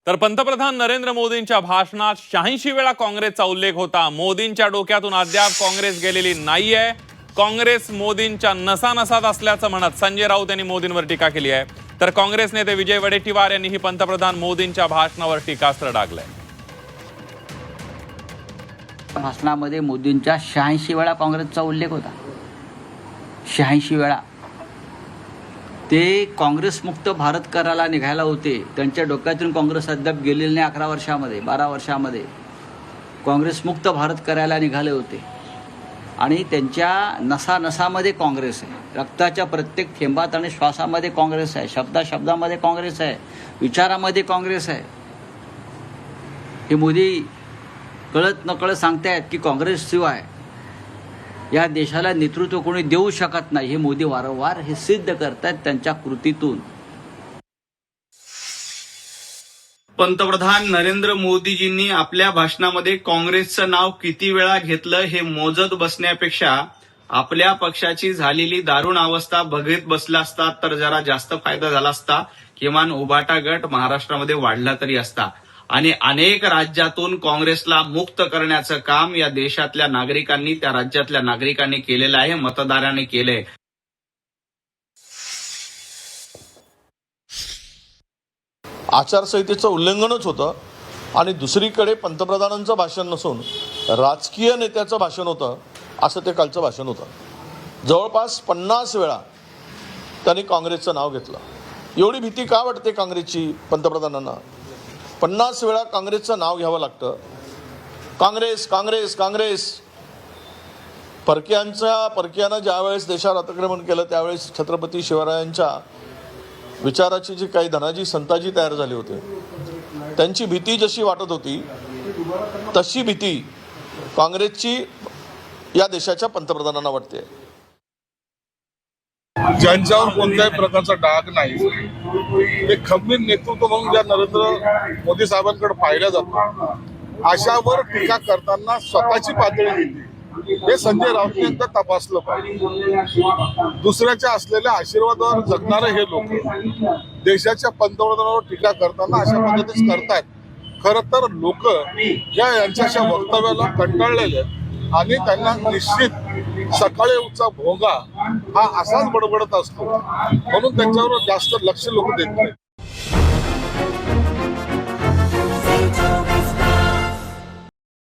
तर पंतप्रधान नरेंद्र मोदींच्या भाषणात 86 वेळा काँग्रेसचा उल्लेख होता। मोदींच्या डोक्यातून अद्याप काँग्रेस गेलेली नाहीये। काँग्रेस मोदींच्या नसानसात असल्याचं म्हणत संजय राऊत यांनी मोदींवर टीका केली आहे। तर काँग्रेस नेते विजय वडेट्टीवार यांनीही पंतप्रधान मोदींच्या भाषणावर टीकास्त्र डागलंय। भाषणामध्ये मोदींच्या 86 वेळा काँग्रेसचा उल्लेख होता। 86 वेळा ते काँग्रेस मुक्त भारत करायला निघायला होते। त्यांच्या डोक्यातून काँग्रेस अद्याप गेलेली नाही। 11 वर्षामध्ये 12 वर्षामध्ये काँग्रेस मुक्त भारत करायला निघाले होते आणि त्यांच्या नसानसामध्ये काँग्रेस आहे। रक्ताच्या प्रत्येक थेंबात आणि श्वासामध्ये काँग्रेस आहे। शब्दामध्ये काँग्रेस आहे। विचारामध्ये काँग्रेस आहे। हे मोदी कळत नकळत सांगतायत की काँग्रेसशिवाय या देशाला नेतृत्व कोणी देऊ शकत नाही। हे मोदी वारंवार हे सिद्ध करतात त्यांच्या कृतीतून। पंतप्रधान नरेंद्र मोदीजींनी आपल्या भाषणामध्ये काँग्रेसचं नाव किती वेळा घेतलं हे मोजत बसण्यापेक्षा आपल्या पक्षाची झालेली दारुण अवस्था बघत बसला असता तर जरा जास्त फायदा झाला असता। किमान उभाटा गट महाराष्ट्रामध्ये वाढला तरी असता आणि अनेक राज्यातून काँग्रेसला मुक्त करण्याचं काम या देशातल्या नागरिकांनी, त्या राज्यातल्या नागरिकांनी केलेलं आहे, मतदारांनी केलंय। आचारसंहितेचं उल्लंघनच होतं आणि दुसरीकडे पंतप्रधानांचं भाषण नसून राजकीय नेत्याचं भाषण होतं असं ते कालचं भाषण होतं। जवळपास 50 वेळा त्यांनी काँग्रेसचं नाव घेतलं। एवढी भीती का वाटते काँग्रेसची पंतप्रधानांना? 50 वेळा काँग्रेसचं नाव घ्यावं लागतं। काँग्रेस काँग्रेस काँग्रेस। परकीयानं ज्यावेळेस देशावर अतिक्रमण केलं त्यावेळेस छत्रपती शिवरायांच्या विचाराची जी काही धनाजी संताजी तयार झाली होते त्यांची भीती जशी वाटत होती तशी भीती काँग्रेसची या देशाच्या पंतप्रधानांना वाटते। ज्यांच्यावर कोणत्याही प्रकारचा डाग नाही ते खंबीर नेतृत्व म्हणून ज्या नरेंद्र मोदी साहेबांकडे पाहिलं जातं अशावर टीका करताना स्वतःची पातळी घेतली हे संजय राऊत एकदा तपासलं पाहिजे। दुसऱ्याच्या असलेल्या आशीर्वादावर जगणारे हे लोक देशाच्या पंतप्रधानावर टीका करताना अशा पद्धतीच करतायत। खरं तर लोक यांच्या अशा वक्तव्याला कंटाळलेले आहेत आणि त्यांना निश्चित सकाळी उठचा भोगा हा असाच बडबडत असतो म्हणून त्यांच्यावर जास्त लक्ष लोक देत नाहीत।